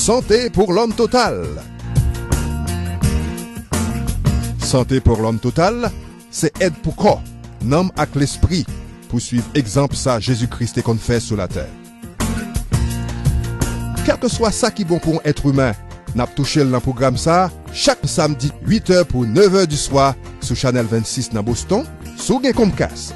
Santé pour l'homme total. Santé pour l'homme total, c'est aide pour corps, nom avec l'esprit, pour suivre exemple ça Jésus-Christ qu'on fait sur la terre. Quel que soit ça qui est bon pour un être humain, n'a touché dans le programme ça, chaque samedi 8h pour 9h du soir sur Channel 26 dans Boston, sur Comcast.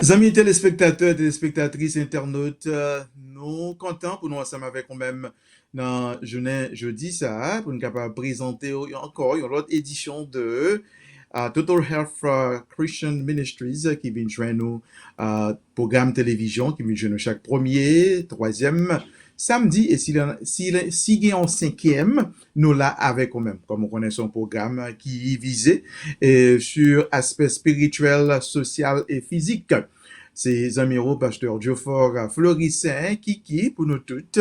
Amis téléspectateurs, téléspectatrices, internautes, nous contents pour nous ensemble avec nous-mêmes dans journée jeudi ça pour nous capable présenter encore une autre édition de Total Health Christian Ministries qui vient joindre nous programme télévision qui vient joindre nous chaque premier, troisième samedi et si il y a un cinquième, nous là avec nous-mêmes comme on connaît son programme qui est visé sur aspect spirituel, social et physique. C'est amis pasteur Geoffroy Florissin qui pour nous toutes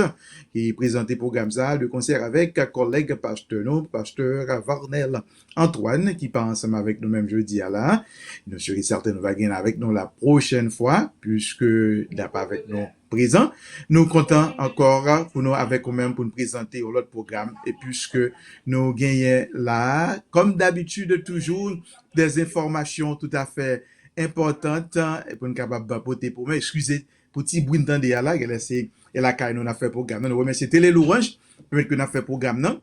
qui présente le programme ça de concert avec collègue pasteur Varnel Antoine qui part ensemble avec nous même jeudi à là. Nous serons certains nous va gagner avec nous la prochaine fois puisque il n'est pas avec nous présent. Nous comptons encore pour nous avec nous-mêmes pour nous présenter l'autre programme et puisque nous gagnons là comme d'habitude toujours des informations tout à fait importante pour nous capable porter pour moi excusez pour petit bruit d'entendre là c'est la caille nous a fait programme nous remercier Télé Louange permettre que nous a fait programme non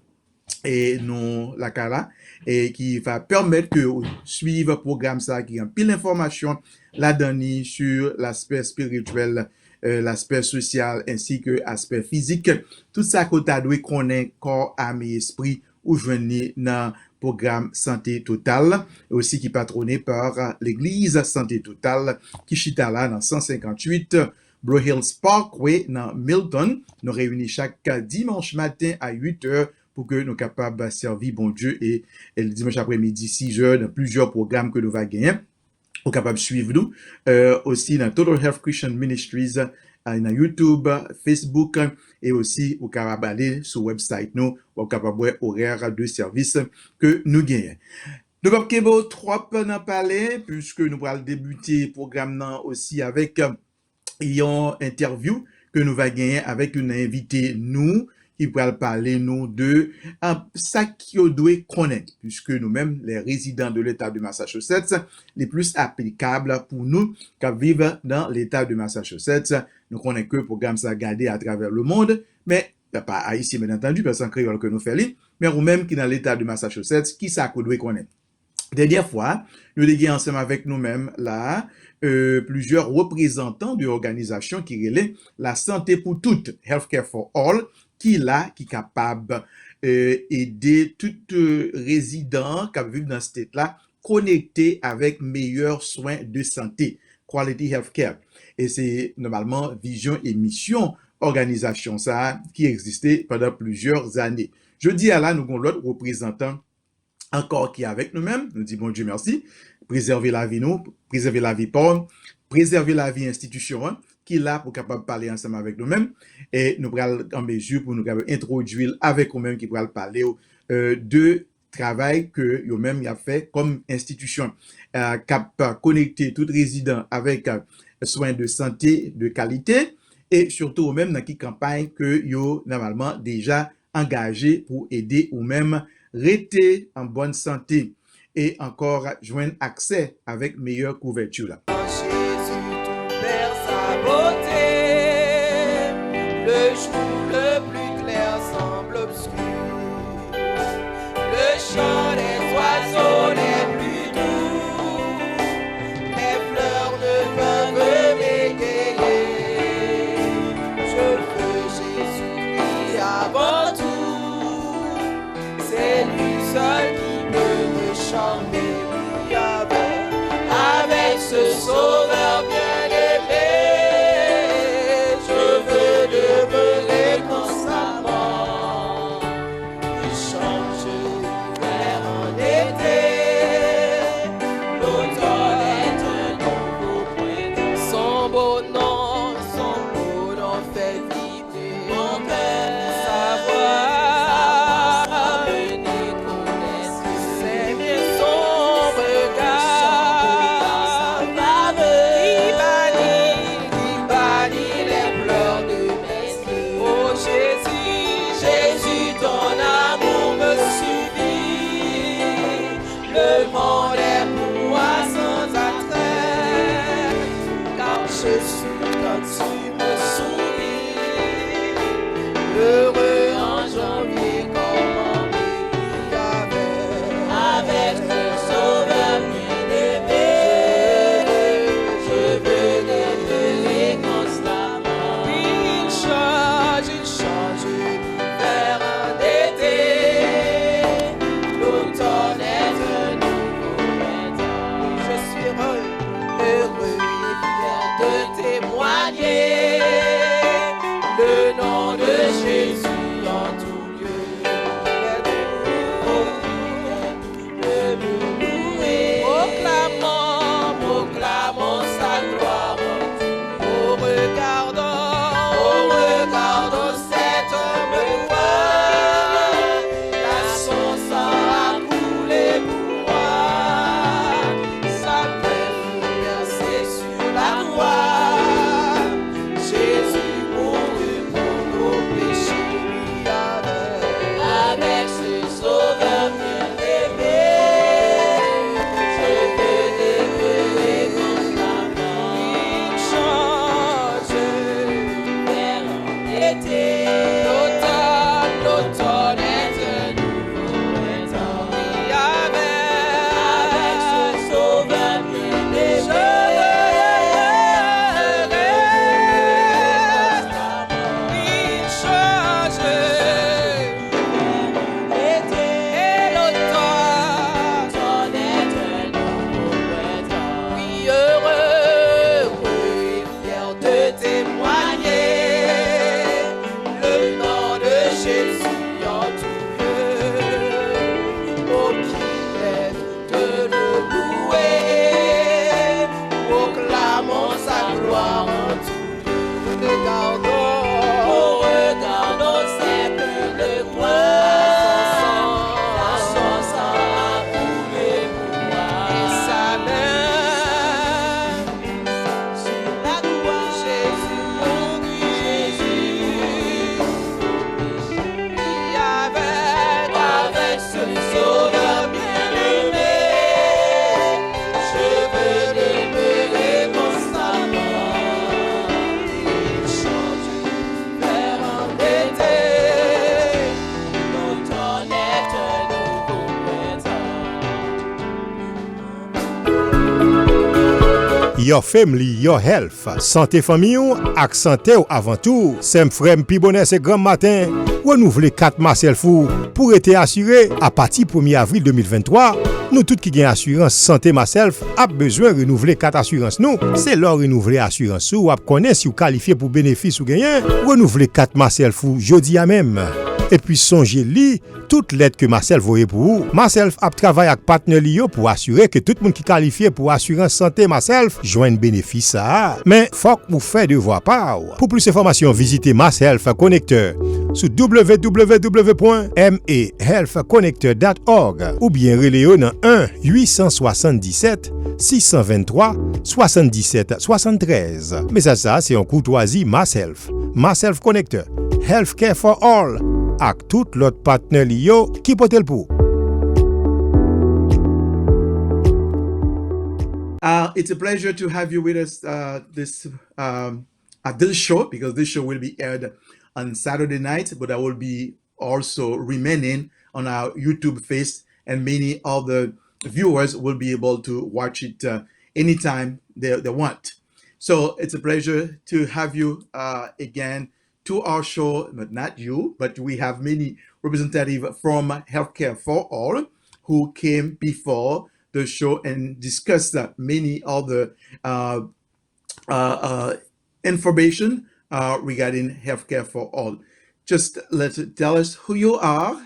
et nous la caille là et qui va permettre que suivre programme ça qui a pile d'informations là-dedans sur l'aspect spirituel l'aspect social ainsi que l'aspect physique tout ça que tu dois connaître corps âme et esprit ou venir dans programme Santé Totale, aussi qui est patronné par l'église Santé Totale, qui chita là dans 158 Blue Hills Parkway dans Milton. Nous réunissons chaque dimanche matin à 8h pour que nous capables de servir bon Dieu et le dimanche après-midi 6h dans plusieurs programmes que nous va gagner. Nous capables de suivre nous aussi dans Total Health Christian Ministries dans YouTube, Facebook et aussi au capable aller sur le website nous au capable voir horaire de service que nous gagnons. Nous va pas trop en parler puisque nous allons débuter le programme aussi avec une interview que nous va gagner avec une invitée nous qui va parler nous de ça qu'on doit connaître puisque nous-mêmes les résidents de l'État de Massachusetts les plus applicables pour nous qui vivent dans l'État de Massachusetts. Nous connaissons que le programme ça gardé à travers le monde, mais pas haïtien bien entendu, personne créole que nous faisons, mais nous-mêmes qui dans l'État de Massachusetts, qui ça qu'on doit connaître. Dernière fois, nous avons ensemble avec nous-mêmes là plusieurs représentants de l'organisation qui relève la santé pour toutes, Healthcare for All, qui est capable aider tout résident qui vivent dans ce state là connecter avec meilleurs soins de santé, quality healthcare. Et c'est normalement vision et mission organisation ça qui existait pendant plusieurs années. Je dis à là, nous avons l'autre représentant encore qui est avec nous-mêmes, nous dit bon Dieu merci, préserver la vie nous, préserver la vie pauvre, préserver la vie institution, qui est là pour capable parler ensemble avec nous-mêmes, et nous pourrons en mesure pour nous introduire avec nous-mêmes qui pourront parler de travail que nous-mêmes y a fait comme institution, capable connecter tout résident avec soins de santé de qualité, et surtout même dans qui campagne que yo normalement déjà engagé pour aider ou même rester en bonne santé et encore joindre accès avec meilleure couverture là. Jésus tout perd sa beauté, le jour le plus clair semble obscur, le chant des oiseaux les plus doux, les fleurs ne peuvent m'égayer. Je veux Jésus avant tout, c'est lui seul qui peut me charmer, oui, avec ce sauveur. your family, your health. Santé famille ak santé ou avant tout. Sem frem pi bonheur c'est grand matin. Renouveler 4 Marcel Fou pour être assuré à partir 1er avril 2023. Nous tout qui gagne assurance santé Marcelf a besoin renouveler 4 assurances nous. C'est leur renouveler assurance ou a connaître si vous qualifié pour bénéfice ou gagner. Renouveler 4 Marcel Fou jeudi à même. Et puis songez li toute lettre que Marcel voyait pour vous. Marcel a travaillé avec partenaire pour assurer que tout le monde qui qualifié pour assurance santé Marcel joigne bénéfice ça. Mais faut que vous faites devoir pas. Pour plus d'informations, visitez Marcel Connecteur sur www.mehealthconnector.org ou bien relais dans 1 877 623 77 73. Mais ça c'est un courtoisie Marcel Connecteur. Healthcare for all. Ak tout l'autre partenaire liyo qui peut le pour. It's a pleasure to have you with us at this show, because this show will be aired on Saturday night, but I will be also remaining on our YouTube face, and many of the viewers will be able to watch it anytime they want. So it's a pleasure to have you again to our show, but not you, but we have many representatives from Healthcare for All who came before the show and discussed many of the information regarding Healthcare for All. Just tell us who you are.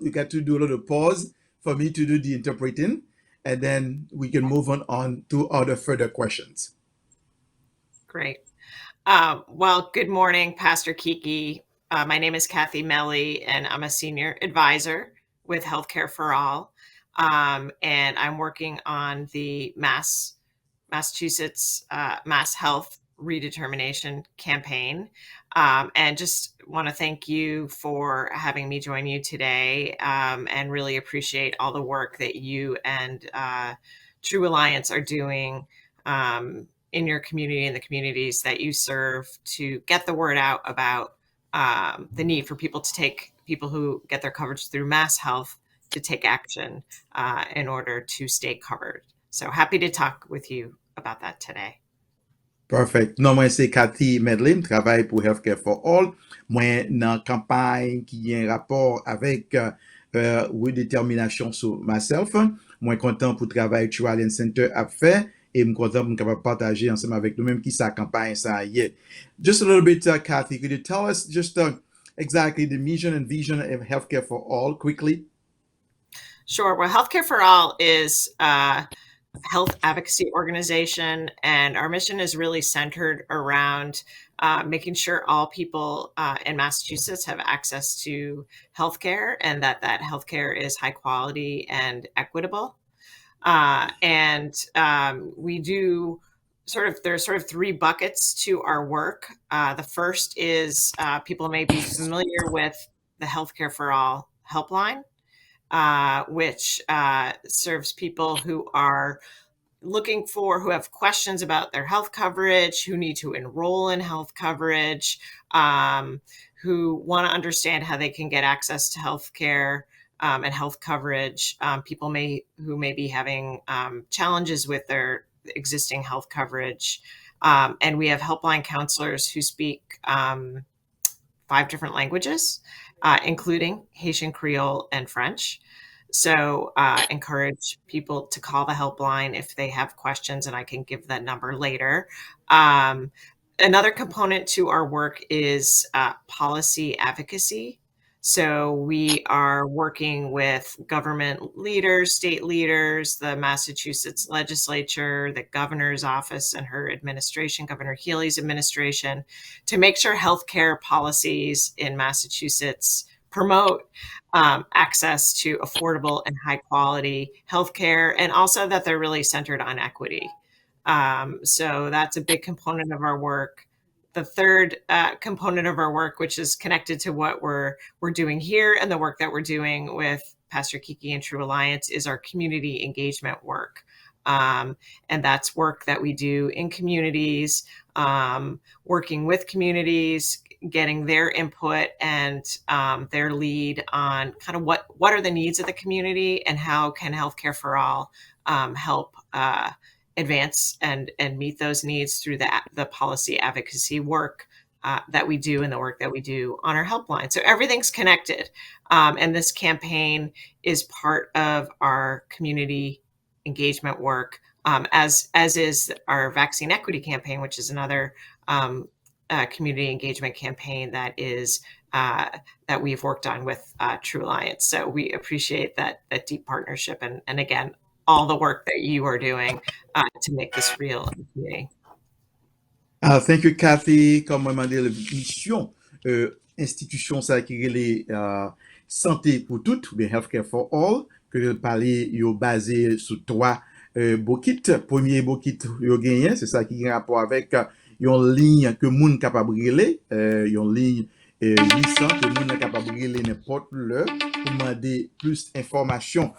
We got to do a little pause for me to do the interpreting, and then we can move on to other further questions. Great. Well, good morning, Pastor Kiki. My name is Kathy MINISTRIES, and I'm a senior advisor with Healthcare for All. And I'm working on the Massachusetts Mass Health Redetermination campaign. And just want to thank you for having me join you today, and really appreciate all the work that you and True Alliance are doing in your community and the communities that you serve to get the word out about the need for people who get their coverage through Mass Health to take action in order to stay covered. So happy to talk with you about that today. Perfect. Non, moi c'est Cathy Medley, je travaille pour Healthcare for All. Moi dans campagne qui a un rapport avec redétermination sur myself. Moi content pour travail que Alliance Center a fait. Et je suis content de pouvoir partager ensemble avec nous-mêmes qui sa campagne ça y est. Just a little bit, Kathy, could you tell us just exactly the mission and vision of Healthcare for All quickly? Sure. Well, Healthcare for All is a health advocacy organization, and our mission is really centered around making sure all people in Massachusetts have access to healthcare, and that healthcare is high quality and equitable. We do there's sort of 3 buckets to our work. The first is people may be familiar with the Healthcare for All helpline, which serves people who are who have questions about their health coverage, who need to enroll in health coverage, who want to understand how they can get access to health care and health coverage. People who may be having challenges with their existing health coverage. And we have helpline counselors who speak 5 different languages, including Haitian Creole and French. So encourage people to call the helpline if they have questions, and I can give that number later. Another component to our work is policy advocacy. So we are working with government leaders, state leaders, the Massachusetts legislature, the governor's office and her administration, Governor Healy's administration, to make sure healthcare policies in Massachusetts promote access to affordable and high quality healthcare, and also that they're really centered on equity. So that's a big component of our work. The third component of our work, which is connected to what we're doing here and the work that we're doing with Pastor Kiki and True Alliance, is our community engagement work. And that's work that we do in communities, working with communities, getting their input and their lead on kind of what are the needs of the community and how can Healthcare for All help advance and meet those needs through the policy advocacy work that we do and the work that we do on our helpline. So everything's connected. And this campaign is part of our community engagement work, as is our vaccine equity campaign, which is another community engagement campaign that we've worked on with True Alliance. So we appreciate that deep partnership and again, all the work that you are doing to make this real in the community. Thank you, Kathy. Comme moi, demandé la mission institution ça qui est santé pour toutes, ou bien healthcare for all, que parler yo basé sur trois bokit. Premier bokit yo gagné, c'est ça qui a rapport avec une ligne que moun capable relé, une ligne 800 que moun capable relé n'importe l'heure pour demander plus d'informations.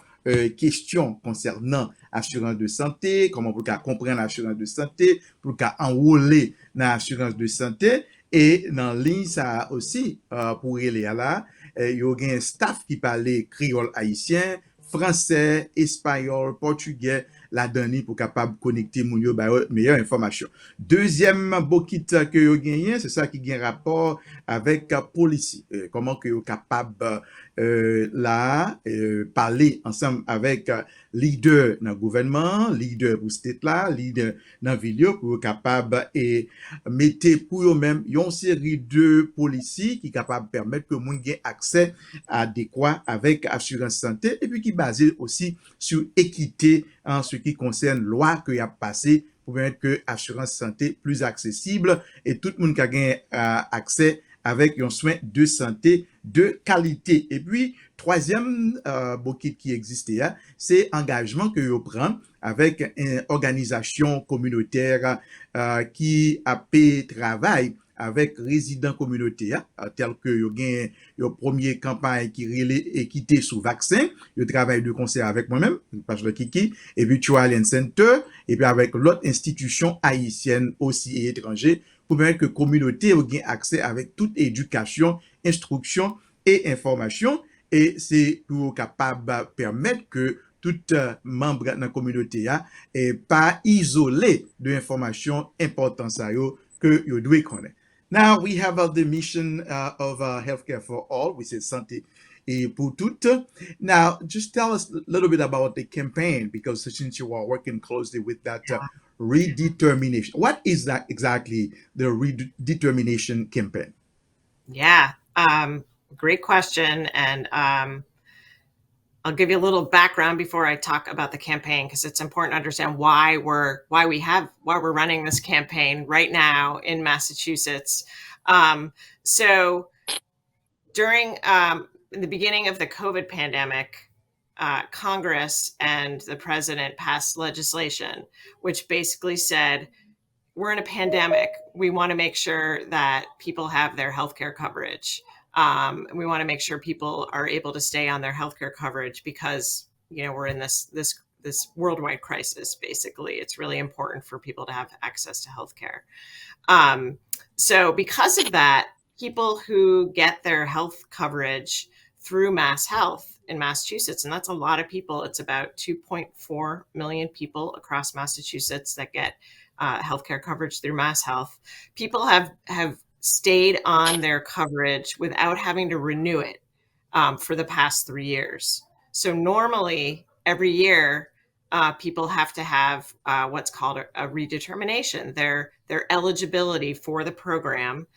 Questions concernant assurance de santé, comment pour comprendre l'assurance de santé, pour enrôler dans l'assurance de santé, et dans ligne ça aussi pour aller là, il y a un staff qui parle créole haïtien, français, espagnol, portugais, la donner pour capable connecter moun yo ba meilleure information. Deuxième bokit que yo gagné, c'est ça qui gagne rapport avec policy. Comment que yo capable là parler ensemble avec leader dans le gouvernement, leader pour state là, leader dans vidéo pour capable et mettre pour eux même une série de policies qui capable permettre que moun gain accès adéquat avec assurance santé et puis qui basé aussi sur équité en ce qui concerne loi que y a passé pour permettre que assurance santé plus accessible et tout le monde qui a gagné accès avec un soin de santé de qualité. Et puis, troisième bokit qui existait, c'est engagement que vous prenez avec une organisation communautaire qui a fait travail avec résidents communautaires, tel que vous avez une première campagne qui relève équité sous vaccin, vous travaillez de concert avec moi-même, page de Kiki, et puis Alliance Center, et puis avec l'autre institution haïtienne aussi et étrangère, pour permettre que la communauté ait accès avec toute éducation, instruction et information. Et c'est pour capable de permettre que tout membre de la communauté n'est pas isolé de l'information importante que vous devez connaître. Now we have the mission of healthcare for all, which is santé et pour toutes. Now, just tell us a little bit about the campaign, because since you are working closely with that redetermination. What is that exactly, the redetermination campaign? Yeah, great question. And I'll give you a little background before I talk about the campaign, because it's important to understand why we're running this campaign right now in Massachusetts. So during the beginning of the COVID pandemic, Congress and the president passed legislation which basically said, we're in a pandemic. We want to make sure that people have their healthcare coverage. We want to make sure people are able to stay on their healthcare coverage because, we're in this worldwide crisis. Basically, it's really important for people to have access to healthcare. So because of that, people who get their health coverage through Mass Health in Massachusetts, and that's a lot of people. It's about 2.4 million people across Massachusetts that get healthcare coverage through Mass Health. People have stayed on their coverage without having to renew it for the past 3 years. So normally every year, people have to have what's called a redetermination. Their eligibility for the program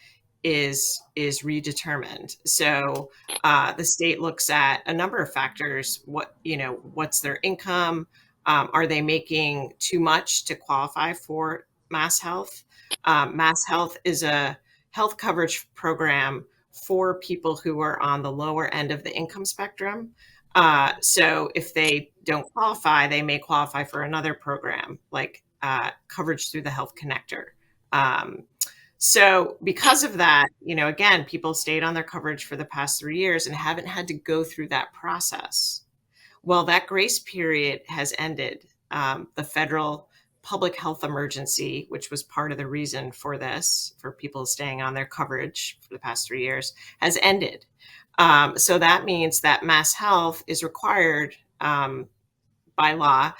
is redetermined. So the state looks at a number of factors. What's their income? Are they making too much to qualify for Mass Health? Mass Health is a health coverage program for people who are on the lower end of the income spectrum. So if they don't qualify, they may qualify for another program like coverage through the Health Connector. So because of that, again, people stayed on their coverage for the past 3 years and haven't had to go through that process. Well, that grace period has ended. The federal public health emergency, which was part of the reason for this, for people staying on their coverage for the past 3 years, has ended. So that means that Mass Health is required by law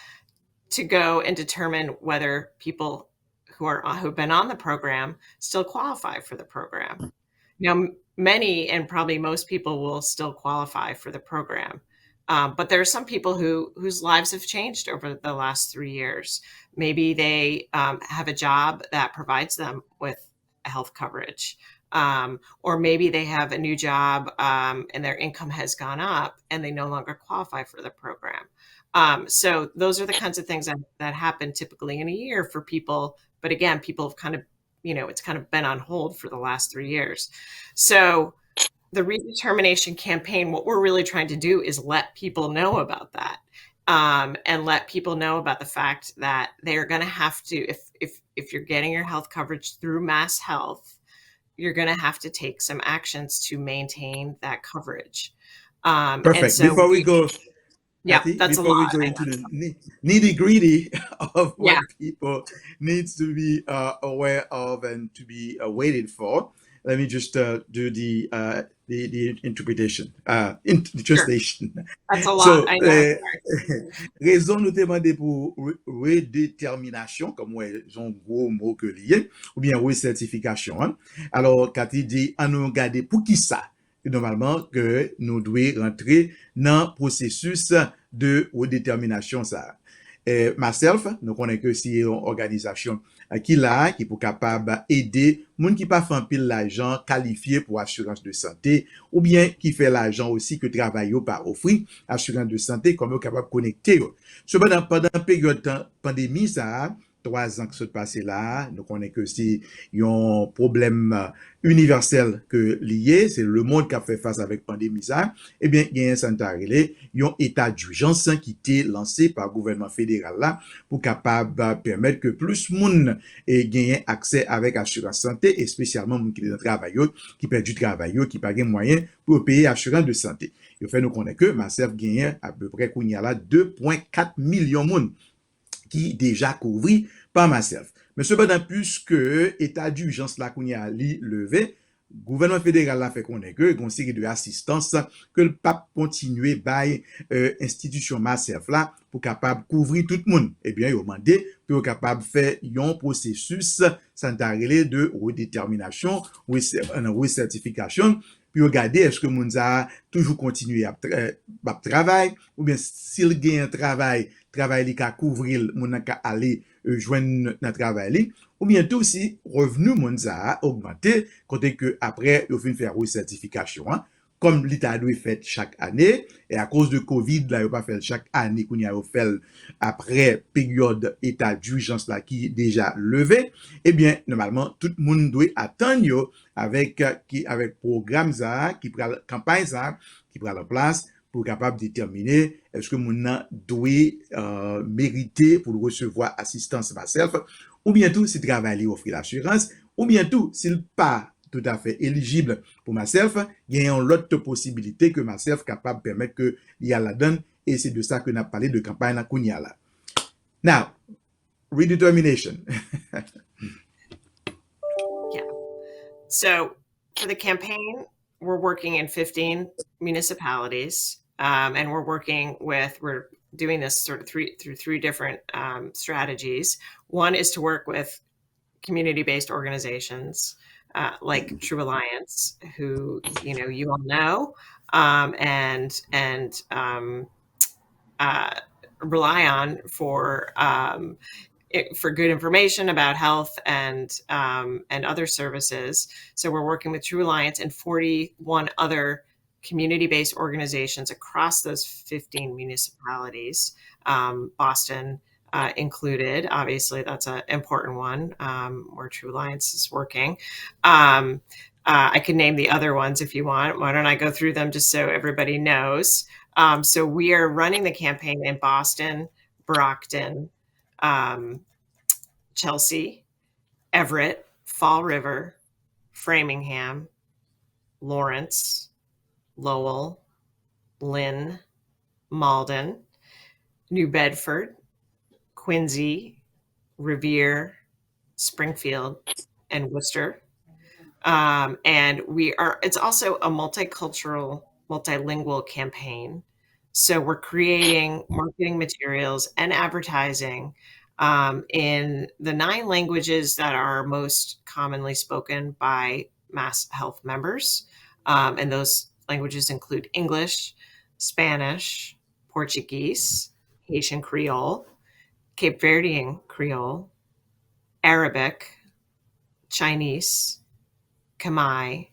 to go and determine whether people who've been on the program still qualify for the program. Now, many and probably most people will still qualify for the program. But there are some people whose lives have changed over the last 3 years. Maybe they have a job that provides them with health coverage. Or maybe they have a new job and their income has gone up and they no longer qualify for the program. So those are the kinds of things that happen typically in a year for people. But again, people have kind of, it's kind of been on hold for the last 3 years. So the redetermination campaign, what we're really trying to do is let people know about that. And let people know about the fact that they are going to have to, if you're getting your health coverage through Mass Health, you're going to have to take some actions to maintain that coverage. Perfect. And so Before we go, yeah, Kathy, that's a before we lot. go into the nitty gritty of what Yeah. people needs to be aware of and to be waited for, let me just do the interpretation, the translation. That's a lot. So, I know. raison nous demander pour redétermination, comme ouais, un gros mot que lié, ou bien recertification. Hein. Alors, Cathy dit, on nous regarde pour qui ça? Normalement, que nous devons rentrer dans le processus de redétermination. Ça. Myself, nous connaissons que c'est une organisation qui là, qui est capable d'aider les gens qui ne font pas pile l'argent qualifié pour assurance de santé, ou bien qui fait l'argent aussi que travail par offrir assurance de santé, comme ils capable de connecter. Cependant, pendant la période de pandémie, ça, 3 ans que se passé là, nous connaissons que c'est un problème universel que lié, c'est le monde qui a fait face avec la pandémie ça, eh bien, il y a un état d'urgence qui était lancé par le gouvernement fédéral là pour capable permettre que plus de monde ait gagné accès avec assurance santé et spécialement les qui sont travailleurs, qui perdent du travail, qui n'ont pas moyen pour payer assurance de santé. Il fait nous connaître que Massef gagne à peu près qu'on y a là 2,4 millions de monde qui déjà couvert par Massef. Mais cependant, puisque état d'urgence là qu'on y a levé, le gouvernement fédéral a fait connaître que une série de assistance que le pape continuer by institution Massef là pour capable couvrir tout le monde. Eh bien, il a demandé pour capable faire un processus sanitaire de redétermination ou recertification puis regarder est-ce que moun a toujours continué à travail ou bien s'il gagne un travail li ka couvrir moun ka aller joindre dans travail ou bien tout si revenu moun a augmenté côté que après il fin faire recertification hein, comme l'État doit fait chaque année et à cause de Covid là il pas fait chaque année qu'on y a fait après période état d'urgence là qui déjà levé et bien normalement tout le monde doit attendre avec programme ça qui prend campagne ça qui prend en place pour capable déterminer est-ce que mon doit mériter pour recevoir assistance Massef ou bien tout si travailler offrir l'assurance ou bien tout s'il pas tout à fait éligible pour Massef, il y a une autre possibilité que Massef capable de permettre que il y a la donne et c'est de ça que nous avons parlé de campagne à Kounia là. Now, redetermination. Yeah. So for the campaign, we're working in 15 municipalities, and we're doing this sort of through three different strategies. One is to work with community-based organizations like True Alliance, who you all know, and rely on for good information about health and other services. So we're working with True Alliance and 41 other community-based organizations across those 15 municipalities, Boston included. Obviously, that's an important one where True Alliance is working. I can name the other ones if you want. Why don't I go through them just so everybody knows? So we are running the campaign in Boston, Brockton, Chelsea, Everett, Fall River, Framingham, Lawrence, Lowell, Lynn, Malden, New Bedford, Quincy, Revere, Springfield, and Worcester. And it's also a multicultural, multilingual campaign. So we're creating marketing materials and advertising in the 9 languages that are most commonly spoken by Mass Health members. And those languages include English, Spanish, Portuguese, Haitian Creole, Cape Verdean Creole, Arabic, Chinese, Khmer,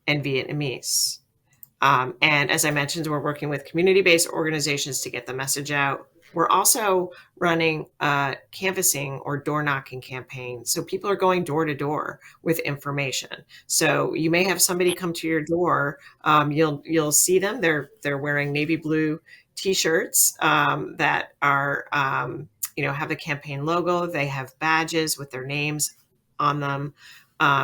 and Vietnamese. And as I mentioned, we're working with community-based organizations to get the message out. We're also running a canvassing or door knocking campaign. So people are going door to door with information. So you may have somebody come to your door. You'll see them. They're wearing navy blue T-shirts that are have the campaign logo. They have badges with their names on them.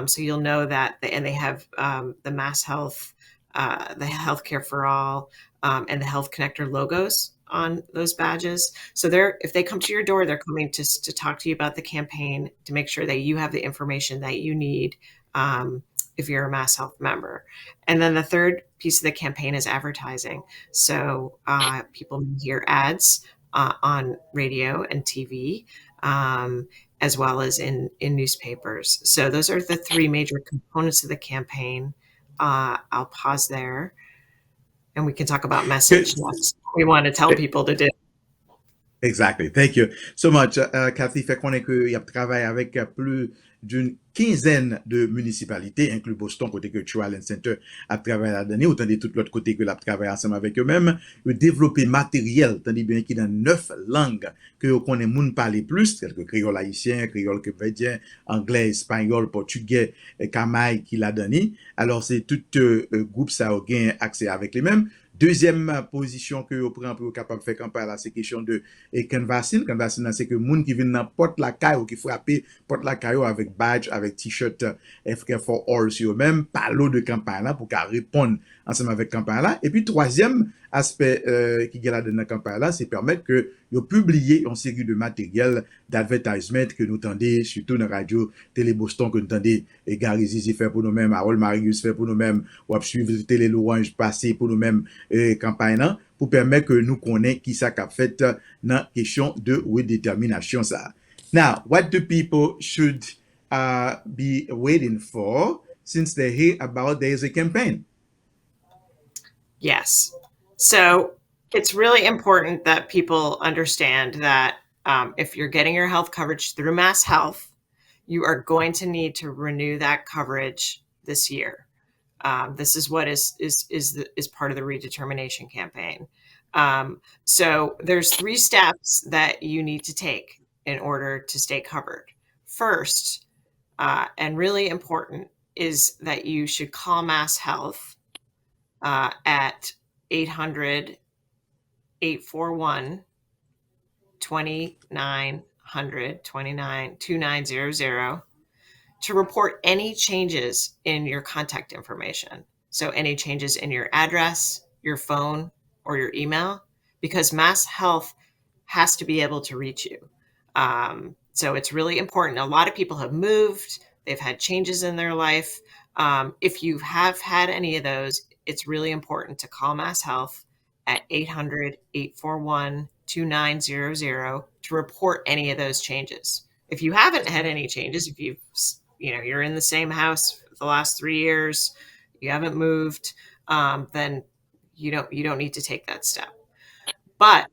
So you'll know that, and they have the Mass Health, the Healthcare for All, and the Health Connector logos on those badges. So if they come to your door, they're coming to talk to you about the campaign, to make sure that you have the information that you need if you're a Mass Health member. And then the third piece of the campaign is advertising. So people may hear ads on radio and TV, as well as in newspapers. So those are the 3 major components of the campaign. I'll pause there, and we can talk about message. What we want to tell people to do. Exactly. Thank you so much, Cathy. Fait qu'on est que y a travaillé avec plus d'une quinzaine de municipalités, inclus Boston, côté que Allen Center a travaillé là-dedans, autant de tout l'autre côté que l'a travaillé ensemble avec eux-mêmes, de développer matériel, tandis bien qu'il y a 9 langues que on connaît moun parler plus, telles que créole haïtien, créole québécois, anglais, espagnol, portugais, kamaï qui l'a donné. Alors, c'est tout groupe ça a gain accès avec les mêmes. Deuxième position que vous prend pour capable de faire campagne là, c'est question de canvassing. Canvassing, c'est que moun qui viennent dans porte la caille ou qui frappe porte la caille avec badge, avec t-shirt Healthcare for All sur eux-mêmes, parlons de campagne là pour qu'elle réponde ensemble avec campagne là. Et puis troisième aspect qui est là dans la campagne là, c'est permettre que vous publiez une série de matériel d'advertisement que nous tendez, surtout dans la radio Télé Boston que nous tendez, et Gary Zizi fait pour nous-mêmes, Harold Marius fait pour nous-mêmes, ou suivre Télé Louange passer pour nous-mêmes campagne là, pour permettre que nous connaissions qui ça qu'a fait dans la question de redétermination ça. Now, what do people should be waiting for since they hear about there is a campaign? Yes. So it's really important that people understand that if you're getting your health coverage through Mass Health, you are going to need to renew that coverage this year. This is what is part of the redetermination campaign. So there's 3 steps that you need to take in order to stay covered. First, and really important, is that you should call Mass Health at 800-841-2900, 2900 to report any changes in your contact information. So any changes in your address, your phone, or your email, because Mass Health has to be able to reach you. So it's really important. A lot of people have moved, they've had changes in their life. If you have had any of those, it's really important to call Mass Health at 800-841-2900 to report any of those changes. If you haven't had any changes, if you're in the same house for the last 3 years, you haven't moved, then you don't need to take that step. But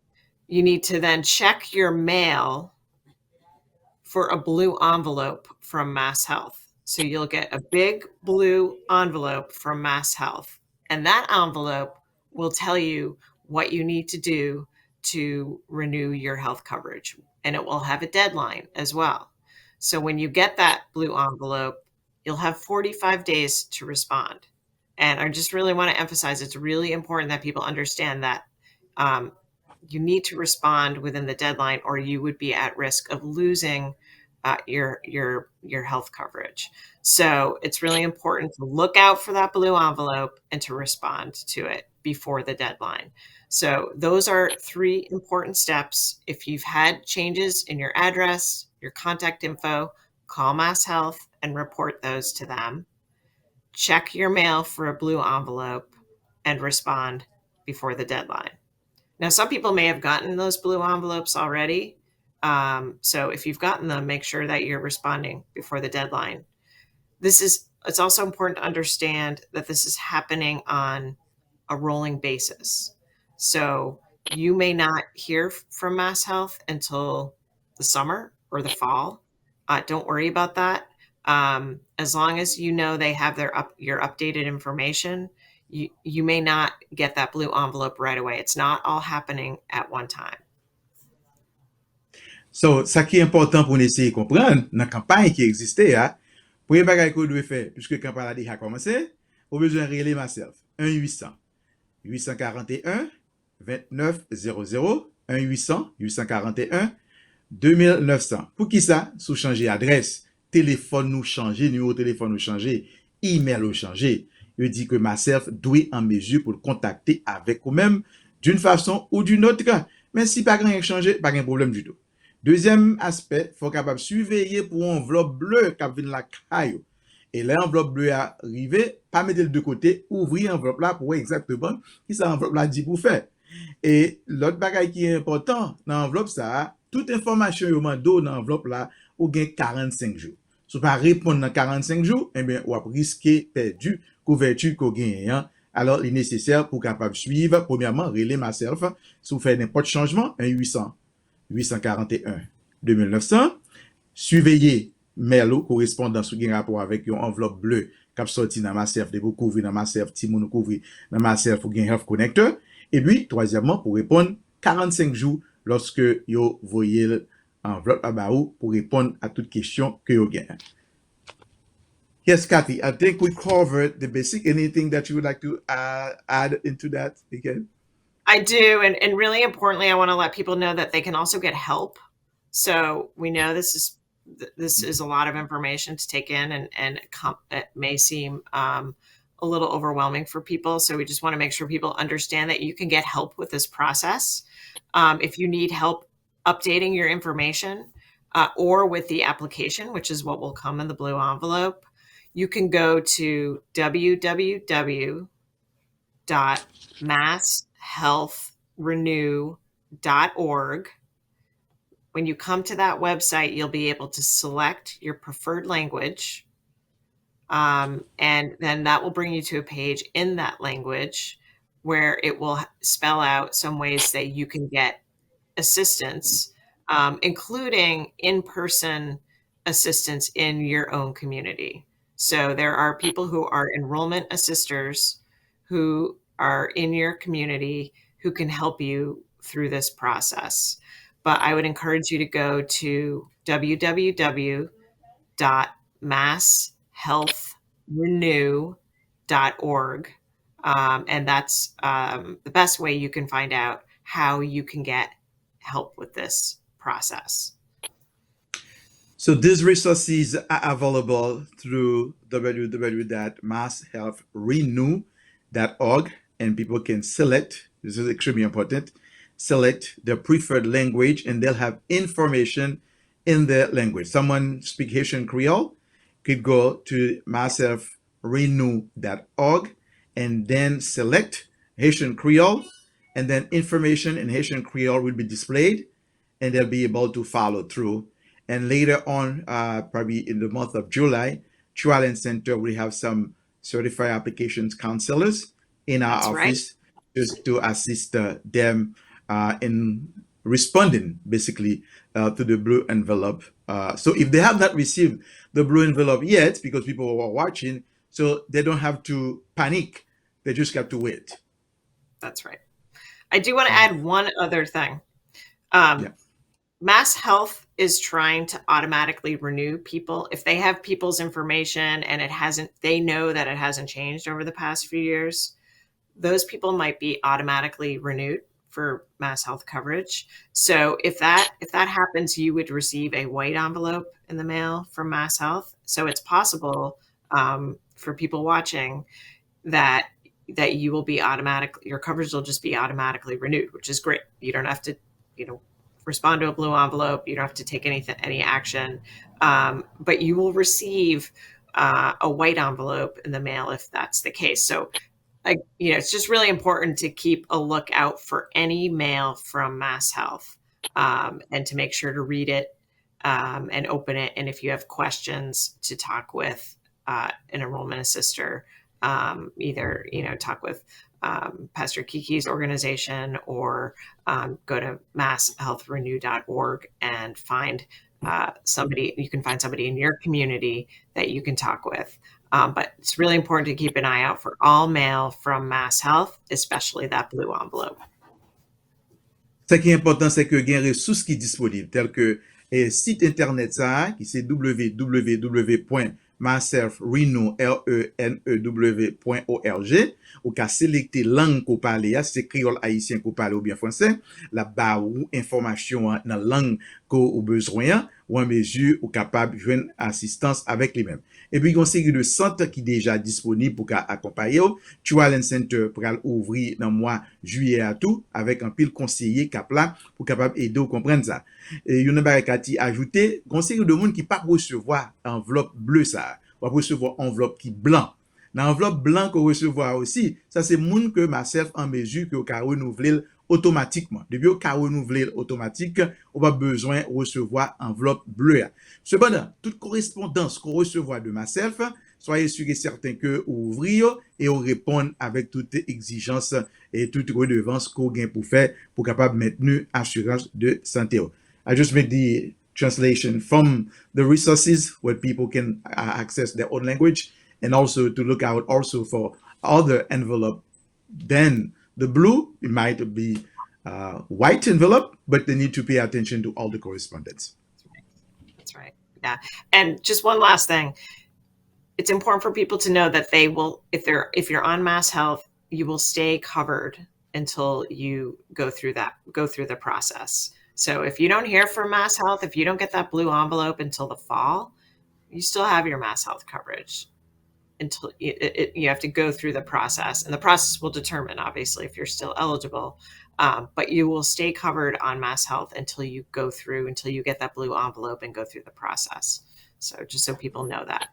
you need to then check your mail for a blue envelope from Mass Health. So you'll get a big blue envelope from Mass Health, and that envelope will tell you what you need to do to renew your health coverage, and it will have a deadline as well. So when you get that blue envelope, you'll have 45 days to respond. And I just really want to emphasize, it's really important that people understand that you need to respond within the deadline, or you would be at risk of losing your health coverage. So it's really important to look out for that blue envelope and to respond to it before the deadline. So those are 3 important steps. If you've had changes in your address, your contact info, call Mass Health and report those to them. Check your mail for a blue envelope and respond before the deadline. Now, some people may have gotten those blue envelopes already. So if you've gotten them, make sure that you're responding before the deadline. It's also important to understand that this is happening on a rolling basis. So you may not hear from Mass Health until the summer or the fall. Don't worry about that. As long as you know they have your updated information, you may not get that blue envelope right away. It's not all happening at one time. So, ça qui est important pour nous essayer de comprendre, dans la campagne qui existait, premier bagage que vous devez faire, puisque la campagne a déjà commencé, vous avez besoin de relayer myself. 1-800-841-2900, 1-800-841-2900. Pour qui ça? Sous changer adresse, téléphone nous changer, numéro de téléphone nous changer, email nous changer. Je dis que myself doit en mesure pour le contacter avec vous-même d'une façon ou d'une autre. Mais si pas rien changé, pas de problème du tout. Deuxième aspect, il faut capable surveiller pour une enveloppe bleue qui vient la caille. Et l'enveloppe bleue arrive, pas mettre de côté, ouvrir l'enveloppe là pour voir exactement ce que l'enveloppe là dit pour faire. Et l'autre bagage qui est important dans l'enveloppe ça, toute information yo mando dans l'enveloppe là, ou gain 45 jours. Si pas répondre dans 45 jours, eh bien ou risquer perdu couverture qu'on gagne. Alors il est nécessaire pour capable suivre premièrement relay myself si vous faites n'importe changement 1-800-841-2900, surveiller MELLEY correspondance ou gen rapport avec une enveloppe bleue qui sorti dans myself de vous couvrir dans myself ti moun couvrir dans myself ou gen health connector. Et puis troisièmement pour répondre 45 jours lorsque yo voyez enveloppe à ou pour répondre à toute question que yo gen. Yes, Kathy, I think we covered the basic. Anything that you would like to add into that again? I do. And really importantly, I want to let people know that they can also get help. So we know this is a lot of information to take in and it may seem a little overwhelming for people. So we just want to make sure people understand that you can get help with this process. If you need help updating your information or with the application, which is what will come in the blue envelope, you can go to www.masshealthrenew.org. When you come to that website, you'll be able to select your preferred language. And then that will bring you to a page in that language where it will spell out some ways that you can get assistance, including in-person assistance in your own community. So there are people who are enrollment assisters who are in your community who can help you through this process. But I would encourage you to go to www.masshealthrenew.org. And that's the best way you can find out how you can get help with this process. So these resources are available through www.masshealthrenew.org, and people can select, this is extremely important, select their preferred language and they'll have information in their language. Someone speak Haitian Creole could go to masshealthrenew.org and then select Haitian Creole, and then information in Haitian Creole will be displayed and they'll be able to follow through. And later on, probably in the month of July, Trial Center will have some certified applications counselors in our office just to assist them in responding basically to the blue envelope. So if they have not received the blue envelope yet, because people are watching, so they don't have to panic. They just got to wait. That's right. I do want to add one other thing. Mass Health is trying to automatically renew people. If they have people's information and they know that it hasn't changed over the past few years, those people might be automatically renewed for Mass Health coverage. So if that happens, you would receive a white envelope in the mail from Mass Health. So it's possible for people watching that you will be your coverage will just be automatically renewed, which is great. You don't have to, respond to a blue envelope. You don't have to take any action, but you will receive a white envelope in the mail if that's the case. So it's just really important to keep a lookout for any mail from Mass Health, and to make sure to read it, and open it. And if you have questions, to talk with an enrollment assister, either, talk with Pastor Kiki's organization, or go to masshealthrenew.org and find somebody. You can find somebody in your community that you can talk with. But it's really important to keep an eye out for all mail from Mass Health, especially that blue envelope. Ce qui est important, c'est que il y a des ressources qui sont disponibles, telles que site internet ça, qui c'est www.masshealthrenew.org, ou qu'à sélecter langue qu'on parle, c'est créole haïtien qu'on parle ou bien français, la barre ou information dans la langue qu'on a besoin, ou en mesure ou capable de joindre assistance avec les mêmes. Et puis, il y a une série de centres qui sont déjà disponibles pour accompagner. Tualen Center pour ouvrir dans le mois juillet à tout, avec un pile conseiller là pour capable aider ou comprendre ça. Et il y a une barricade ajouté, il y a une série de monde qui ne pas recevoir enveloppe bleue ça, ou recevoir enveloppe qui blanc. Dans l'enveloppe blanc qu'on recevoir aussi, ça c'est monde que myself en mesure que on renouveler automatiquement. Depuis qu'on renouveler automatique, on va besoin de recevoir enveloppe bleue. Cependant, toute correspondance qu'on recevoir de myself, soyez sûr et certain que ouvrir et on répond avec toute exigence et toute redevance qu'on gagne pour faire pour capable maintenir assurance de santé. I just made the translation from the resources where people can access their own language, and also to look out also for other envelope than the blue. It might be white envelope, but they need to pay attention to all the correspondence. That's right. Yeah. And just one last thing. It's important for people to know that they will, if you're on Mass Health, you will stay covered until you go through the process. So if you don't hear from Mass Health, if you don't get that blue envelope until the fall, you still have your Mass Health coverage until you have to go through the process. And the process will determine, obviously, if you're still eligible. But you will stay covered on Mass Health until you get that blue envelope and go through the process. So just so people know that.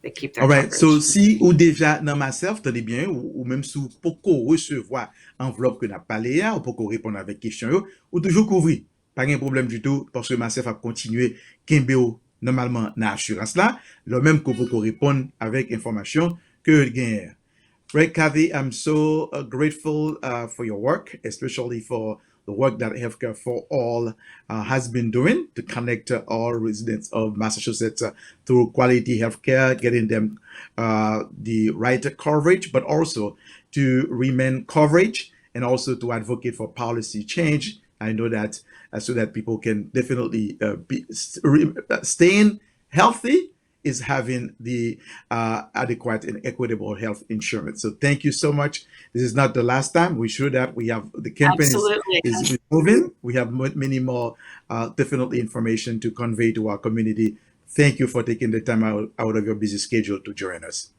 They keep their Alright, coverage. so si ou déjà dans Mass Health, tenez bien, ou même si pour qu'on recevoir enveloppe que n'a pas ou pour qu'on répondre avec question, ou toujours couvrir. Pas de problème du tout, parce que Mass Health a continué Kimbeo normalement dans l'assurance là, le même qu'on peut répondre avec information que gagne. Right, Kathy, I'm so grateful for your work, especially for the work that Healthcare for All has been doing to connect all residents of Massachusetts through quality healthcare, getting them the right coverage, but also to remain coverage and also to advocate for policy change. I know that so that people can definitely staying healthy is having the adequate and equitable health insurance. So thank you so much. This is not the last time. We're sure that we have the campaign is moving. We have many more definitely information to convey to our community. Thank you for taking the time out of your busy schedule to join us.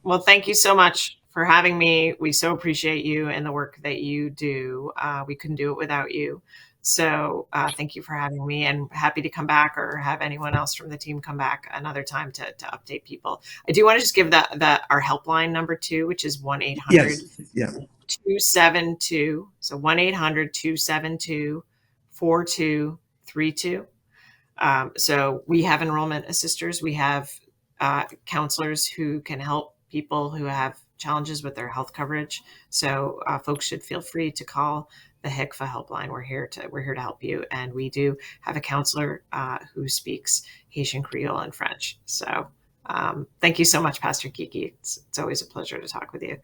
Well, thank you so much for having me. We so appreciate you and the work that you do. We couldn't do it without you. So thank you for having me, and happy to come back or have anyone else from the team come back another time to update people. I do want to just give our helpline number too, which is 1-800-272. So 1-800-272-4232. So we have enrollment assisters. We have counselors who can help people who have challenges with their health coverage. So folks should feel free to call the HICFA helpline. We're here to help you. And we do have a counselor who speaks Haitian Creole and French. So thank you so much, Pastor Kiki. It's always a pleasure to talk with you.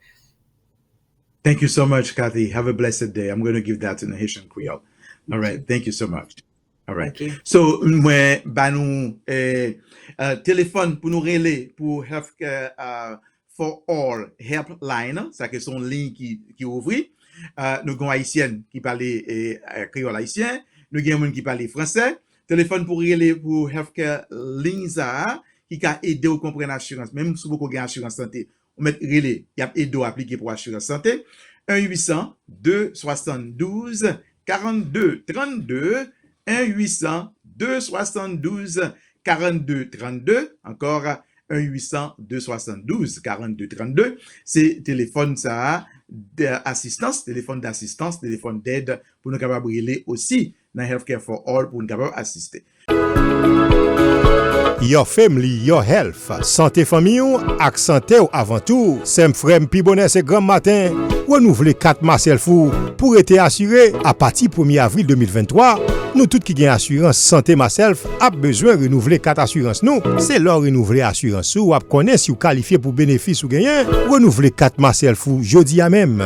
Thank you so much, Kathy. Have a blessed day. I'm going to give that in Haitian Creole. All right. Thank you so much. All right. Thank you. So, moi, nous téléphone pour nous relayer pour Healthcare for All helpline. Ça que son ligne qui ouvre. Nous avons haïtienne qui parle créole haïtien, nous avons des gens qui parlent français. Téléphone pour relayer pour Healthcare Linza qui a aidé à comprendre l'assurance, même si vous avez assurance santé. On met relais, il y a aidé à appliquer pour assurance santé. 1-800-272-4232. 1-800-272-4232. Encore 1-800-272-4232. C'est téléphone ça d'assistance, téléphone d'assistance, téléphone d'aide pour nous capables briller aussi dans Healthcare for All pour nous capables assister. Your family, your health. Santé famille ak santé ou avant tout. Sem frem pi bonheur ce grand matin. Renouveler 4 Marcel Fou pour être assuré à partir 1er avril 2023. Nous tous qui gagnent assurance santé Marcel a besoin de renouveler 4 assurances nous. C'est leur renouveler assurance ou à connaître si vous qualifiez pour bénéfice ou gagner. Renouveler 4 Marcel Fou jeudi à même.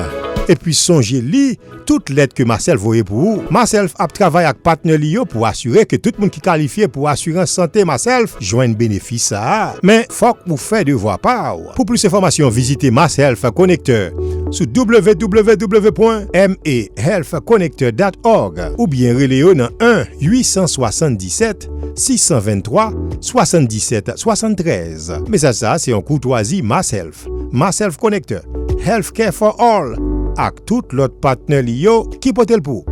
Et puis songez li toute l'aide que Marcel voyait pour vous. Marcel a travaillé avec partenaire Lio pour assurer que tout le monde qui qualifié pour assurance santé Marcel joigne bénéfice ça. Mais faut que vous faites devoir part. Pour plus d'informations, visitez Marcel Connecteur sur www.mehealthconnecteur.org ou bien relais dans 1-877 623 77 73. Mais ça c'est en courtoisie Marcel Connecteur. Healthcare for All. Ak tout l'autre partenaire liyo qui peut le pour.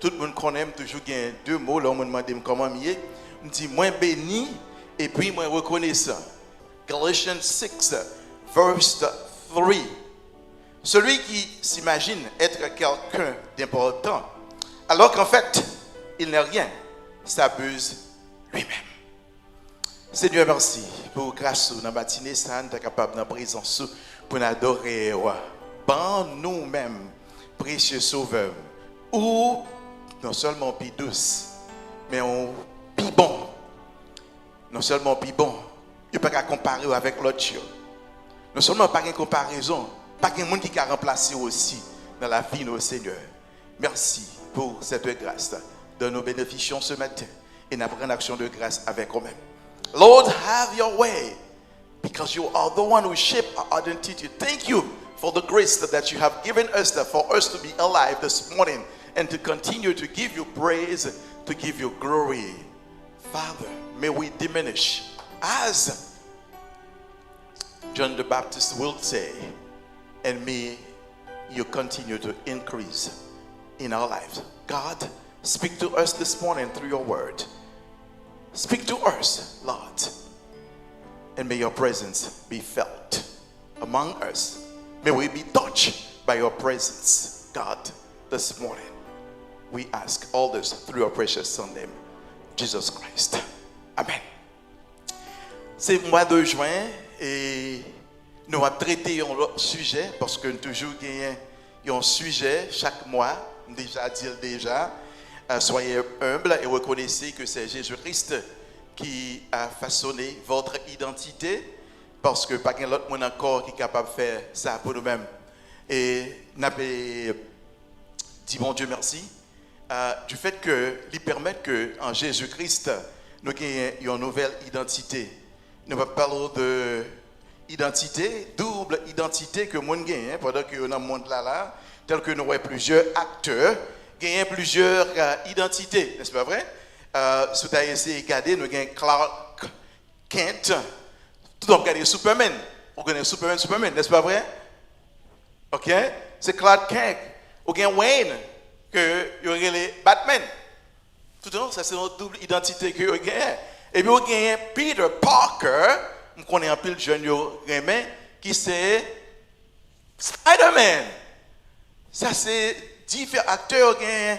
tout le monde connaît toujours deux mots, là on me demande comment mieux. On dit moins béni et puis moins reconnaissant. Galatians 6, verse 3. Celui qui s'imagine être quelqu'un d'important, alors qu'en fait, il n'est rien, s'abuse lui-même. Seigneur, merci pour grâce dans la matinée, ça nous est capable dans la présence pour nous adorer. Ban nous-mêmes, précieux sauveur, ou non seulement plus douce, mais on plus bon. Non seulement plus bon, il n'y a pas qu'à comparer avec l'autre chose. Non seulement pas de comparaison, pas de monde qui a remplacé aussi dans la vie de nos Seigneur. Merci pour cette grâce dont nous bénéficions ce matin et nous prenons action de grâce avec nous-mêmes. Lord, have your way because you are the one who shaped our identity. Thank you for the grace that you have given us for us to be alive this morning and to continue to give you praise, to give you glory. Father, may we diminish as John the Baptist will say, and may you continue to increase in our lives. God, speak to us this morning through your word. Speak to us, Lord, and may your presence be felt among us. May we be touched by your presence, God, this morning. We ask all this through your precious Son name, Jesus Christ. Amen. C'est le mois de juin et nous allons traiter un sujet parce que nous toujours gagnons un sujet chaque mois. Déjà dit déjà. Soyez humbles et reconnaissez que c'est Jésus-Christ qui a façonné votre identité parce que pas qu'un autre monde encore qui est capable de faire ça pour nous-mêmes. Et nous avons dit bon Dieu merci du fait qu'il permet qu'en Jésus-Christ nous ayons une nouvelle identité. Nous parlons de identité, double identité que nous gagnons pendant que nous dans le monde là, tel que nous avons plusieurs acteurs. Gagne plusieurs identités, n'est-ce pas vrai? Si tu as essayé de regarder, nous avons Clark Kent, tout le monde regarde Superman. On connaît Superman, n'est-ce pas vrai? Ok? C'est Clark Kent. On a Wayne, que il y aurait les Batman. Tout le monde, ça c'est notre double identité que vous avez. Et puis on a Peter Parker, on connaît un peu le jeune qui c'est Spider-Man. Ça c'est différents acteurs ont une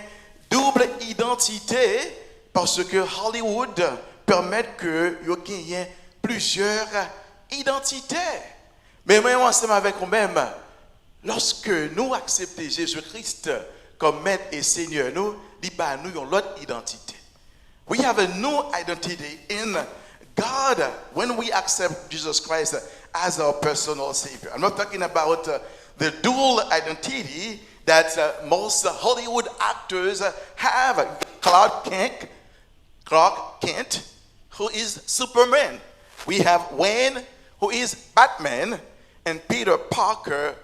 double identité parce que Hollywood permet que vous ayez plusieurs identités. Mais même ensemble avec nous-mêmes, lorsque nous acceptons Jésus-Christ comme Maître et Seigneur, nous avons une autre identité. We have a new identity in God when we accept Jesus Christ as our personal Savior. I'm not talking about the dual identity that most Hollywood actors have. Clark Kent, who is Superman. We have Wayne, who is Batman, and Peter Parker,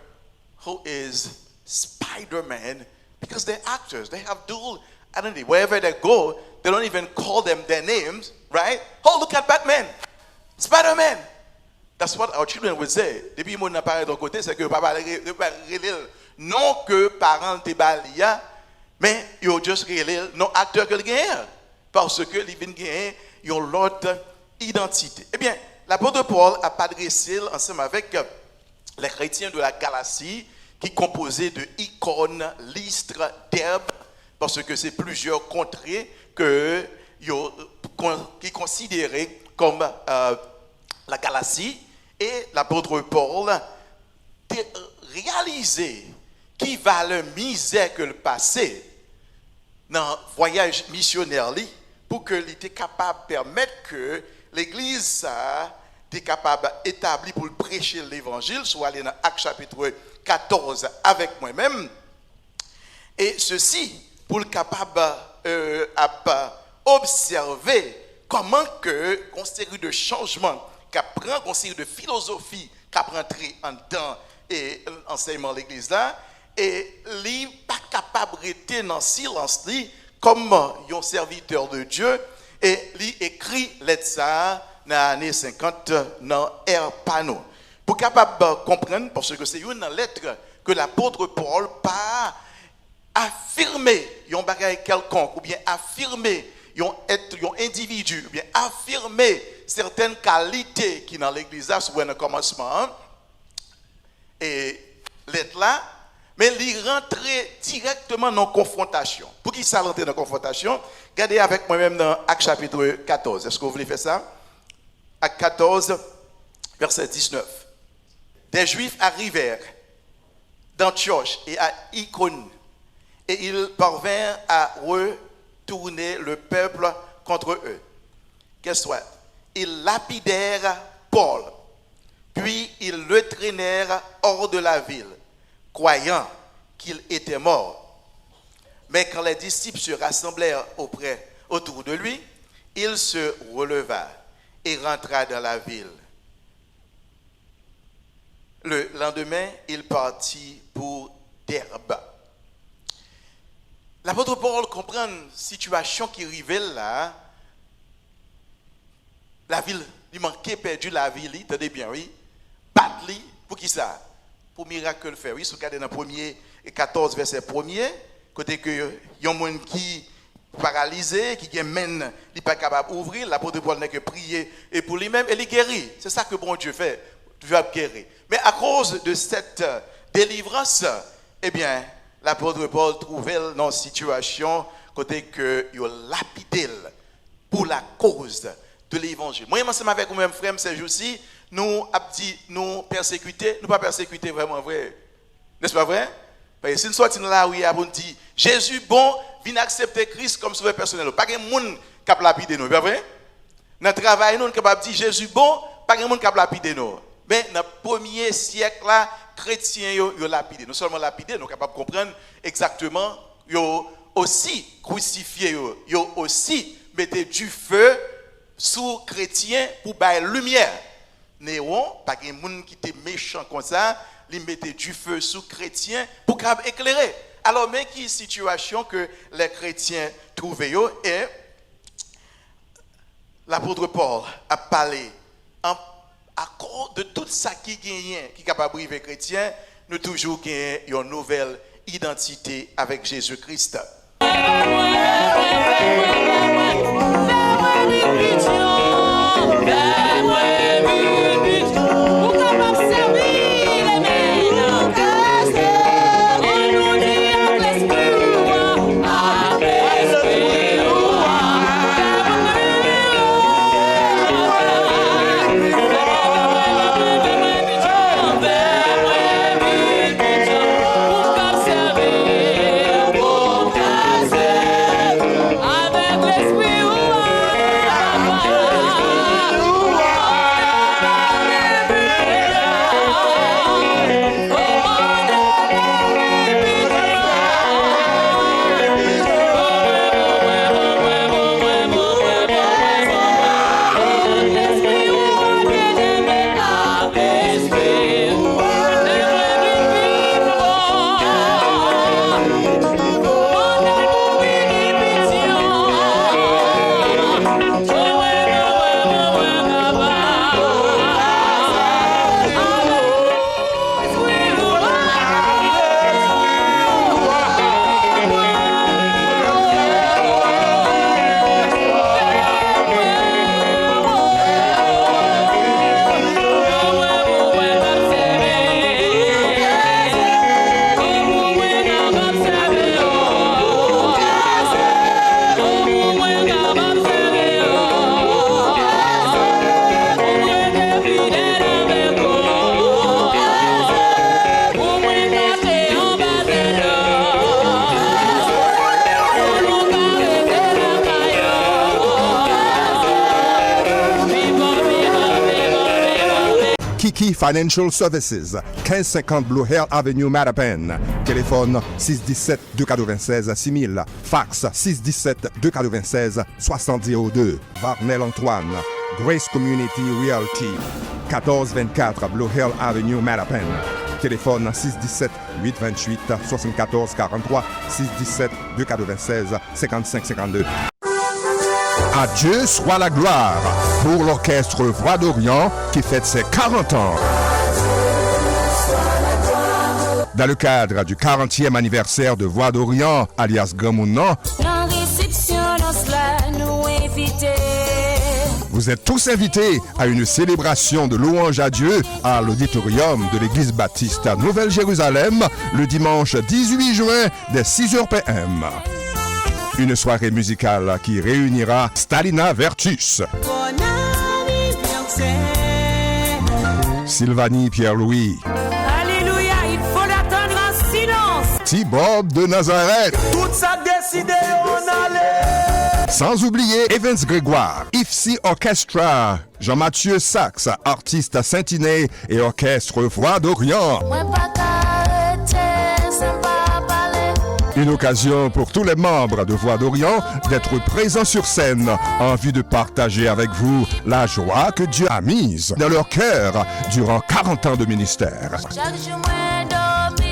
who is Spider-Man, because they're actors. They have dual identity. Wherever they go, they don't even call them their names, right? Oh, look at Batman, Spider-Man. That's what our children would say. Depuis mon appareil de côté, c'est que papa non que parents te balia, mais yo just réel non acteur que le gagne parce que il vient gagner une autre identité. Eh bien, l'apôtre Paul a adressé ensemble avec les chrétiens de la Galatie qui composaient de icônes, Lystre, Derbe, parce que c'est plusieurs contrées que qui considéraient comme la Galatie, et l'apôtre Paul a réalisé qui va le misère que le passé dans le voyage missionnaire pour que il était capable de permettre que l'église était capable d'établir pour prêcher l'évangile, soit aller dans Actes chapitre 14 avec moi-même, et ceci pour le capable observer comment que une série de changements qu'apprend, une série de philosophie qu'apprend entrer en temps et enseignement de l'église là, et lui pas capable de rester dans le silence comme un serviteur de Dieu, et lui écrit lettre ça dans l'année 50 dans Air Pano pour capable comprendre, parce que c'est une lettre que l'apôtre Paul pas affirmer un bagage quelconque, ou bien affirmer un individu, ou bien affirmer certaines qualités qui dans l'église là, sur le commencement, et l'être là, mais il rentrer directement dans la confrontation. Pour qui ça rentre dans la confrontation? Regardez avec moi-même dans Actes chapitre 14. Est-ce que vous voulez faire ça? Actes 14, verset 19. Des Juifs arrivèrent d'Antioche et à Icône, et ils parvinrent à retourner le peuple contre eux. Qu'est-ce que soit? Ils lapidèrent Paul, puis ils le traînèrent hors de la ville, croyant qu'il était mort. Mais quand les disciples se rassemblèrent autour de lui, il se releva et rentra dans la ville. Le lendemain, il partit pour Derbe. L'apôtre Paul comprend une situation qui révèle là. La ville, il manquait perdu la ville, attendez bien, oui. Batli, pour qui ça? Pour miracle faire. Oui, si vous regardez dans le 1er et 14, verset 1er, côté que y a un monde qui paralysé, qui mène, il n'est pas capable d'ouvrir, l'apôtre Paul n'a que prier et pour lui-même, et il guérit. C'est ça que bon Dieu fait. Dieu a guéri. Mais à cause de cette délivrance, eh bien, l'apôtre Paul trouvait dans une situation côté que il a lapidé pour la cause de l'évangile. Moi, ensemble avec vous-même, frère, ces jours-ci, nous persécuter, nous pas persécuter vraiment vrai. N'est-ce pas vrai? Parce que si nous sortons là où il y a dit Jésus bon, vient accepter Christ comme sauveur personnel. Pas de monde qui a lapidé nous, pas vrai? Dans le travail, nous sommes capables de dire Jésus bon, pas de monde qui a lapidé nous. Mais dans le premier siècle là, chrétiens yo lapidé. Nous seulement lapidé, nous sommes capables de comprendre exactement yo aussi crucifié yo aussi mettez du feu sous chrétiens pour bailler lumière. Néon, pas de monde qui était méchant comme ça, il mettait du feu sous chrétiens pour éclairer. Alors mais qui situation que les chrétiens trouvaient et l'apôtre Paul a parlé à cause de tout ça qui gagne, qui est capable de vivre chrétien, nous toujours gagnons une nouvelle identité avec Jésus-Christ. Financial Services, 1550 Blue Hill Avenue, Mattapan. Téléphone 617-296-6000. Fax 617-296-6002. Varnel Antoine. Grace Community Realty. 1424 Blue Hill Avenue, Mattapan. Téléphone 617-828-7443. 617-296-5552. À Dieu soit la gloire pour l'orchestre Voix d'Orient qui fête ses 40 ans. Dans le cadre du 40e anniversaire de Voix d'Orient, alias Grand Mounan, vous êtes tous invités à une célébration de louange à Dieu à l'auditorium de l'église baptiste à Nouvelle-Jérusalem le dimanche 18 juin dès 6h PM. Une soirée musicale qui réunira Stalina Vertus, Sylvanie Pierre-Louis, Alléluia, il faut l'attendre en silence. T-Bob de Nazareth, Tout ça décidé, on allait. sans oublier Evans Grégoire, IFC Orchestra, Jean-Mathieu Sax, artiste à Saint-Iné et orchestre Voix d'Orient. Une occasion pour tous les membres de Voix d'Orient d'être présents sur scène en vue de partager avec vous la joie que Dieu a mise dans leur cœur durant 40 ans de ministère.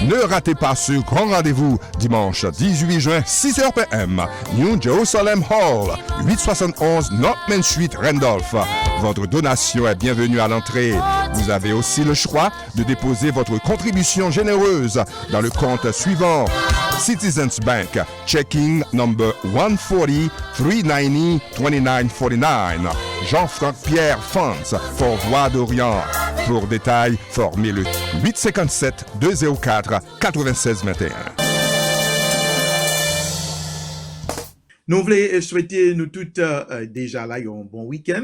Ne ratez pas ce grand rendez-vous dimanche 18 juin 6h PM, New Jerusalem Hall, 871 North Main Street, Randolph. Votre donation est bienvenue à l'entrée. Vous avez aussi le choix de déposer votre contribution généreuse dans le compte suivant. Citizens Bank, checking number 140 390 2949. Jean-Franck Pierre Funds pour Voix d'Orient. Pour détails, formez le 857 204 9621. Nous voulons souhaiter nous toutes déjà là un bon week-end.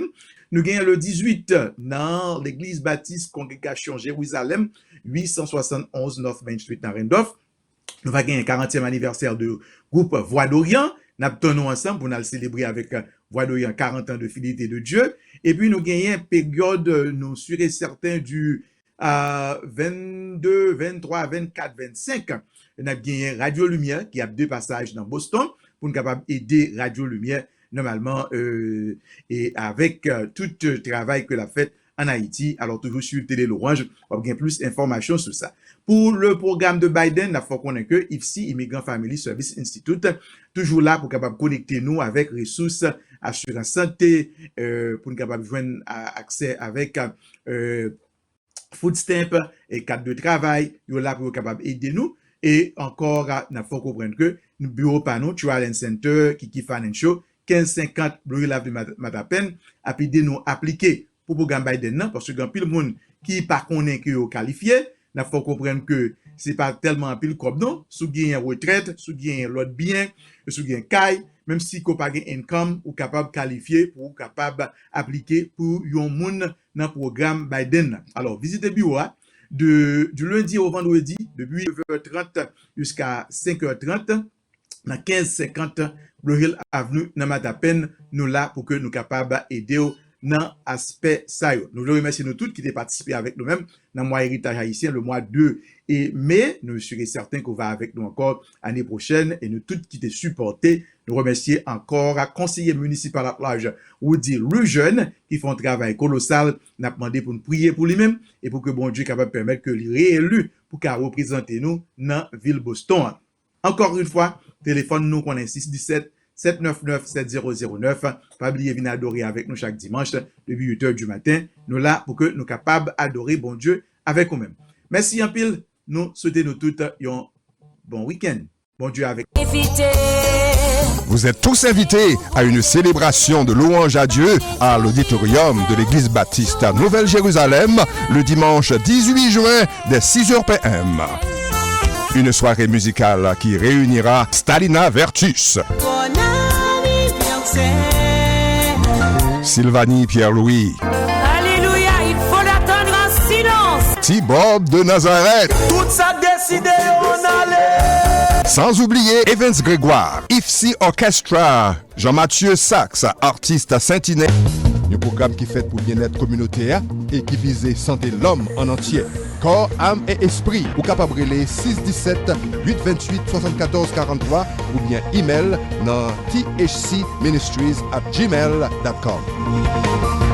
Nous gagnons le 18 dans l'église baptiste Congrégation Jérusalem, 871 North Main Street dans Randolph. Nous allons gagner un 40e anniversaire de groupe Voix d'Orient. Nous tenons ensemble pour nous célébrer avec Voix d'Orient 40 ans de fidélité de Dieu. Et puis nous gagnons une période, nous sûrs et certains, du 22, 23, 24, 25. Nous avons gagné Radio Lumière qui a 2 passages dans Boston pour nous capable aider Radio Lumière normalement et avec tout le travail que l'a fait en Haïti. Alors toujours sur Télé L'Orange, on va gagner plus d'informations sur ça. Pour le programme de Biden, il faut qu'on ait que IFC, Immigrant Family Service Institute, toujours là pour capable connecter nous avec ressources, assurance santé, pour nous capable joindre accès avec food stamp et cadre de travail, ils là pour capable aider nous. Et encore, il faut comprendre que nous bureau par nous, Trial Center, Kiki Financial, 1550 Blue Lave de Matapen, a aider nous appliquer pour le programme Biden, parce que il y a pile monde qui pas connaît que est qualifié. Il faut comprendre que c'est pas tellement pile comme non, sous gain retraite, sous gain l'autre bien, sous gain caille, même si ko pas gain income ou capable qualifier pour capable appliquer pour yon moun dans programme Biden. Alors visitez bureau du lundi au vendredi depuis 9h30 jusqu'à 5h30 dans 1550 Blue Hill Avenue dans Matapen, nous là pour que nous capable aider dans aspect ça. Nous voulons remercier nous tous qui ont participé avec nous-mêmes dans le mois héritage haïtien, le mois 2 et mai. Nous sommes certains qu'on va avec nous encore l'année prochaine et nous tous qui ont supporté. Nous remercier encore à conseiller municipal à large Woody Lejeune qui font un travail colossal. Nous avons demandé pour nous prier pour lui-même et pour que bon Dieu capable de permettre que lui réélu pour qu'il représente nous dans la ville Boston. Encore une fois, téléphone nous qu'on est 617 799 7009. Pas oublier venir adorer avec nous chaque dimanche depuis 8h du matin. Nous là pour que nous capables d'adorer bon Dieu avec nous-mêmes. Merci en pile. Nous souhaitons nous toutes un bon week-end. Bon Dieu avec nous. Vous êtes tous invités à une célébration de louange à Dieu à l'auditorium de l'église baptiste à Nouvelle-Jérusalem le dimanche 18 juin dès 6h PM. Une soirée musicale qui réunira Stalina Vertus, Sylvanie Pierre-Louis, Alléluia, il faut l'attendre en silence. T-Bob de Nazareth, Tout ça décidé, on allait. sans oublier Evans Grégoire, IFC Orchestra, Jean-Mathieu Sax, artiste à Saint-Iné. Un programme qui fait pour bien-être communautaire et qui vise santé l'homme en entier. Corps, âme et esprit. Ou capable les 617 828 74 43 ou bien email dans THCMinistries@gmail.com.